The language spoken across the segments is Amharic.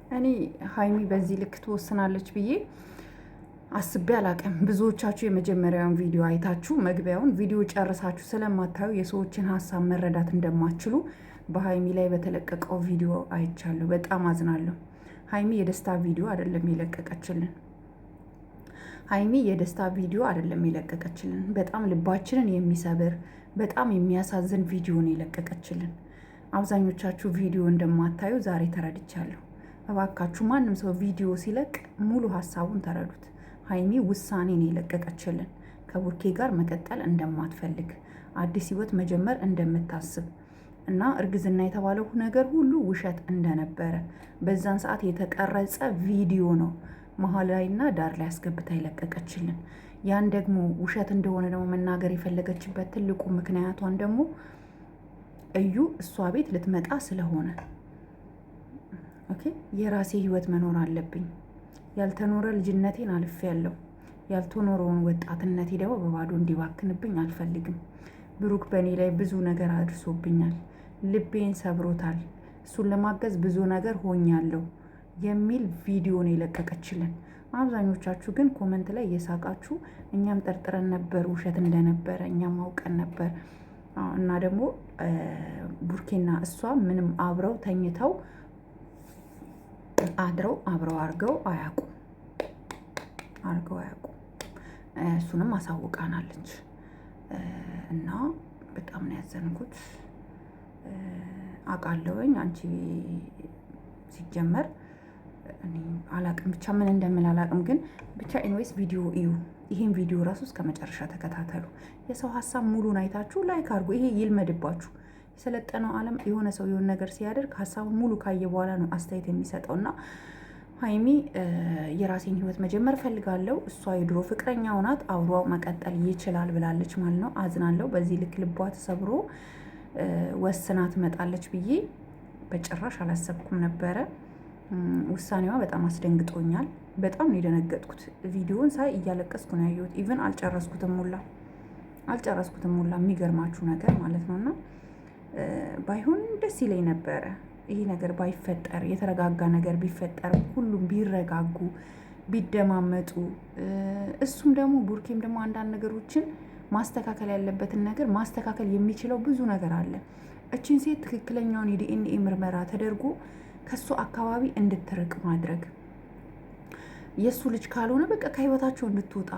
እኔ ሀይሚ በዚህ ልክ ትወስናለች ብዬ አስቤ አላቅም። ብዙዎቻችሁ የመጀመሪያውን ቪዲዮ አይታችሁ መግቢያውን ቪዲዮ ጨርሳችሁ ስለማታዩ የሰዎችን ሀሳብ መረዳት እንደማትችሉ በሀይሚ ላይ በተለቀቀው ቪዲዮ አይቻለሁ። በጣም አዝናለሁ። ሀይሚ የደስታ ቪዲዮ አይደለም የለቀቀችልን። ሀይሚ የደስታ ቪዲዮ አይደለም የለቀቀችልን። በጣም ልባችንን የሚሰብር በጣም የሚያሳዝን ቪዲዮ ነው የለቀቀችልን። አብዛኞቻችሁ ቪዲዮ እንደማታዩ ዛሬ ተረድቻለሁ። እባካችሁ ማንም ሰው ቪዲዮ ሲለቅ ሙሉ ሀሳቡን ተረዱት። ሀይሚ ውሳኔን የለቀቀችልን ከቡርኬ ጋር መቀጠል እንደማትፈልግ አዲስ ህይወት መጀመር እንደምታስብ እና እርግዝና የተባለው ነገር ሁሉ ውሸት እንደነበረ በዛን ሰዓት የተቀረጸ ቪዲዮ ነው መሀል ላይና ዳር ላይ አስገብታ የለቀቀችልን። ያን ደግሞ ውሸት እንደሆነ ደግሞ መናገር የፈለገችበት ትልቁ ምክንያቷን ደግሞ እዩ እሷ ቤት ልትመጣ ስለሆነ ኦኬ፣ የራሴ ህይወት መኖር አለብኝ። ያልተኖረ ልጅነቴን አልፌያለሁ። ያልተኖረውን ወጣትነቴ ደግሞ በባዶ እንዲባክንብኝ አልፈልግም። ብሩክ በእኔ ላይ ብዙ ነገር አድርሶብኛል፣ ልቤን ሰብሮታል። እሱን ለማገዝ ብዙ ነገር ሆኛለሁ የሚል ቪዲዮ ነው የለቀቀችልን። አብዛኞቻችሁ ግን ኮመንት ላይ እየሳቃችሁ እኛም ጠርጥረን ነበር ውሸት እንደነበረ እኛም አውቀን ነበር እና ደግሞ ቡርኬና እሷ ምንም አብረው ተኝተው አድረው አብረው አድርገው አያውቁም። እሱንም አሳውቃናለች እና በጣም ነው ያዘንኩት። አውቃለሁኝ አንቺ ሲጀመር አላቅም ብቻ ምን እንደምል አላቅም። ግን ብቻ ኤንዌይስ ቪዲዮ እዩ። ይሄን ቪዲዮ ራሱ እስከ መጨረሻ ተከታተሉ። የሰው ሀሳብ ሙሉን አይታችሁ ላይክ አድርጉ። ይሄ ይልመድባችሁ። የሰለጠነው ዓለም የሆነ ሰው የሆነ ነገር ሲያደርግ ሀሳቡ ሙሉ ካየ በኋላ ነው አስተያየት የሚሰጠው። እና ሀይሚ የራሴን ህይወት መጀመር ፈልጋለሁ፣ እሷ የድሮ ፍቅረኛው ናት፣ አብሮ መቀጠል ይችላል ብላለች ማለት ነው። አዝናለሁ። በዚህ ልክ ልቧ ተሰብሮ ወስና ትመጣለች ብዬ በጭራሽ አላሰብኩም ነበረ። ውሳኔዋ በጣም አስደንግጦኛል። በጣም ነው የደነገጥኩት። ቪዲዮን ሳይ እያለቀስኩ ነው ያየሁት። ኢቨን አልጨረስኩትም ሁላ የሚገርማችሁ ነገር ማለት ነው። እና ባይሆን ደስ ይለኝ ነበረ ይሄ ነገር ባይፈጠር፣ የተረጋጋ ነገር ቢፈጠር፣ ሁሉም ቢረጋጉ ቢደማመጡ። እሱም ደግሞ ቡርኬም ደግሞ አንዳንድ ነገሮችን ማስተካከል ያለበትን ነገር ማስተካከል የሚችለው ብዙ ነገር አለ። እችን ሴት ትክክለኛውን የዲኤንኤ ምርመራ ተደርጎ ከሱ አካባቢ እንድትርቅ ማድረግ፣ የእሱ ልጅ ካልሆነ በቃ ከህይወታቸው እንድትወጣ፣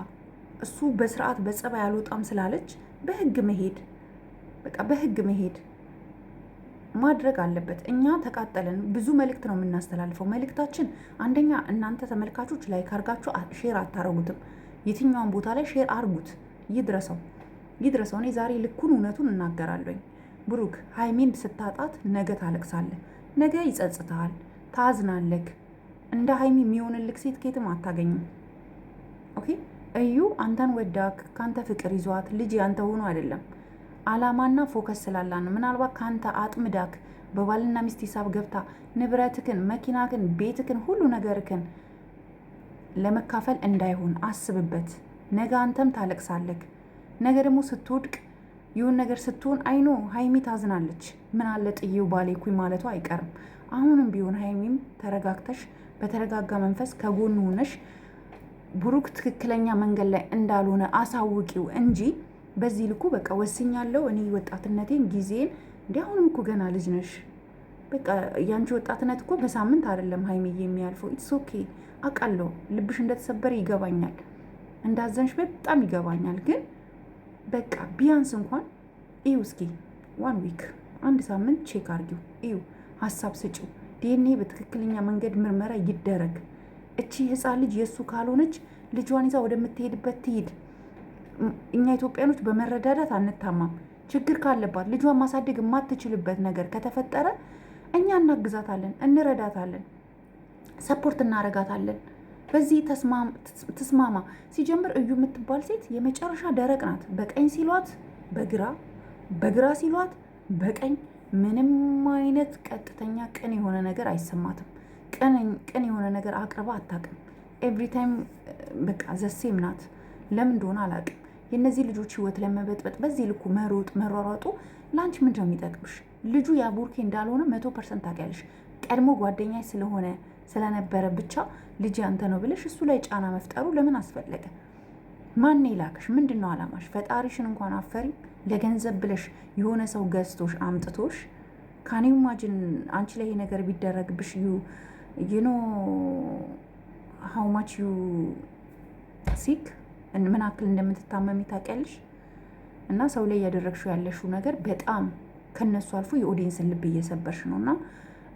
እሱ በስርዓት በጸባይ አልወጣም ስላለች በህግ መሄድ ማድረግ አለበት። እኛ ተቃጠለን ብዙ መልእክት ነው የምናስተላልፈው። መልእክታችን አንደኛ እናንተ ተመልካቾች ላይክ አርጋችሁ ሼር አታረጉትም። የትኛውን ቦታ ላይ ሼር አርጉት፣ ይድረሰው። እኔ ዛሬ ልኩን እውነቱን እናገራለኝ። ብሩክ ሀይሚን ስታጣት ነገ ታለቅሳለህ፣ ነገ ይጸጽተሃል፣ ታዝናለክ። እንደ ሀይሚ የሚሆንልክ ሴት ኬትም አታገኝም። ኦኬ እዩ አንተን ወዳክ ከአንተ ፍቅር ይዟት ልጅ ያንተ ሆኖ አይደለም አላማና ፎከስ ስላላን ምናልባት ካንተ አጥምዳክ በባልና ሚስት ሂሳብ ገብታ ንብረትክን፣ መኪናክን፣ ቤትክን፣ ሁሉ ነገርክን ለመካፈል እንዳይሆን አስብበት። ነገ አንተም ታለቅሳለክ። ነገ ደግሞ ስትወድቅ ይሁን ነገር ስትሆን አይኖ ሀይሚ ታዝናለች። ምን አለ ጥዬው ባሌኩኝ ማለቱ አይቀርም። አሁንም ቢሆን ሀይሚም ተረጋግተሽ በተረጋጋ መንፈስ ከጎኑ ሆነሽ ብሩክ ትክክለኛ መንገድ ላይ እንዳልሆነ አሳውቂው እንጂ በዚህ ልኩ በቃ ወስኛለሁ እኔ ወጣትነቴን ጊዜን እንዲያሁንም እኮ ገና ልጅ ነሽ። በቃ ያንቺ ወጣትነት እኮ በሳምንት አይደለም ሀይሚዬ የሚያልፈው። ኢትስ ኦኬ አውቃለሁ፣ ልብሽ እንደተሰበረ ይገባኛል፣ እንዳዘንሽ በጣም ይገባኛል። ግን በቃ ቢያንስ እንኳን እዩ እስኪ ዋን ዊክ አንድ ሳምንት ቼክ አርጊው፣ እዩ ሀሳብ ስጪው። ዲኤንኤ በትክክለኛ መንገድ ምርመራ ይደረግ። እቺ ህፃን ልጅ የእሱ ካልሆነች ልጇን ይዛ ወደምትሄድበት ትሂድ። እኛ ኢትዮጵያኖች በመረዳዳት አንታማም። ችግር ካለባት ልጇን ማሳደግ የማትችልበት ነገር ከተፈጠረ እኛ እናግዛታለን፣ እንረዳታለን፣ ሰፖርት እናረጋታለን። በዚህ ተስማማ። ሲጀምር እዩ የምትባል ሴት የመጨረሻ ደረቅ ናት። በቀኝ ሲሏት በግራ፣ በግራ ሲሏት በቀኝ፣ ምንም አይነት ቀጥተኛ ቅን የሆነ ነገር አይሰማትም። ቅን የሆነ ነገር አቅርባ አታውቅም። ኤቭሪ ታይም በቃ ዘሴም ናት። ለምን እንደሆነ አላውቅም። የእነዚህ ልጆች ህይወት ለመበጥበጥ በዚህ ልኩ መሯሯጡ ለአንቺ ምንድን ነው የሚጠቅምሽ? ልጁ ያ ቡርኬ እንዳልሆነ 100% ታውቂያለሽ። ቀድሞ ጓደኛሽ ስለሆነ ስለነበረ ብቻ ልጅ አንተ ነው ብለሽ እሱ ላይ ጫና መፍጠሩ ለምን አስፈለገ? ማን ይላክሽ? ምንድን ነው አላማሽ? ፈጣሪሽን እንኳን አፈሪም። ለገንዘብ ብለሽ የሆነ ሰው ገዝቶሽ አምጥቶሽ ካኔው ማጅን አንቺ ላይ ይሄ ነገር ቢደረግብሽ ዩ ኖ ሃው ማች ዩ ሲክ ምን አክል እንደምትታመሚ ታውቂያለሽ። እና ሰው ላይ እያደረግሽው ያለሽው ነገር በጣም ከነሱ አልፎ የኦዲየንስን ልብ እየሰበርሽ ነው። እና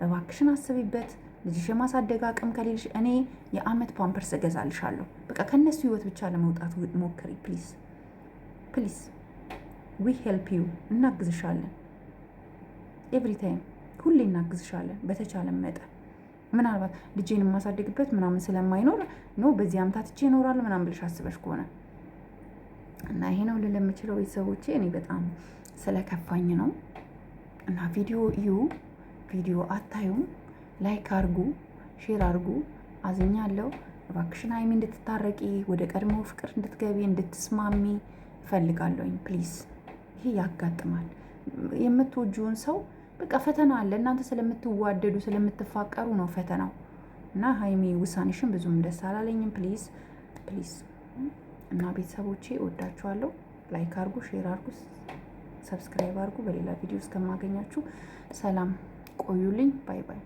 እባክሽን አስቢበት። ልጅሽ የማሳደግ አቅም ከሌልሽ እኔ የአመት ፓምፐርስ እገዛልሻለሁ። በቃ ከነሱ ህይወት ብቻ ለመውጣት ሞክሪ ፕሊዝ ፕሊዝ። ዊ ሄልፕ ዩ እናግዝሻለን። ኤቭሪ ታይም ሁሌ እናግዝሻለን በተቻለ መጠን። ምናልባት ልጄን የማሳደግበት ምናምን ስለማይኖር ኖ በዚህ አምታትቼ ይኖራል ምናምን ብለሽ አስበሽ ከሆነ እና ይሄ ነው ልል የምችለው ቤተሰቦቼ። እኔ በጣም ስለከፋኝ ነው። እና ቪዲዮ እዩ፣ ቪዲዮ አታዩም፣ ላይክ አርጉ፣ ሼር አርጉ። አዝኛለሁ። እባክሽን ሀይሚ እንድትታረቂ ወደ ቀድሞ ፍቅር እንድትገቢ እንድትስማሚ እፈልጋለሁኝ ፕሊዝ። ይሄ ያጋጥማል። የምትወጂውን ሰው በቃ ፈተና አለ። እናንተ ስለምትዋደዱ ስለምትፋቀሩ ነው ፈተናው። እና ሀይሚ ውሳኔሽን ብዙም ደስ አላለኝም። ፕሊዝ ፕሊዝ። እና ቤተሰቦቼ እወዳችኋለሁ። ላይክ አርጉ፣ ሼር አርጉ፣ ሰብስክራይብ አርጉ። በሌላ ቪዲዮ እስከማገኛችሁ ሰላም ቆዩልኝ። ባይ ባይ።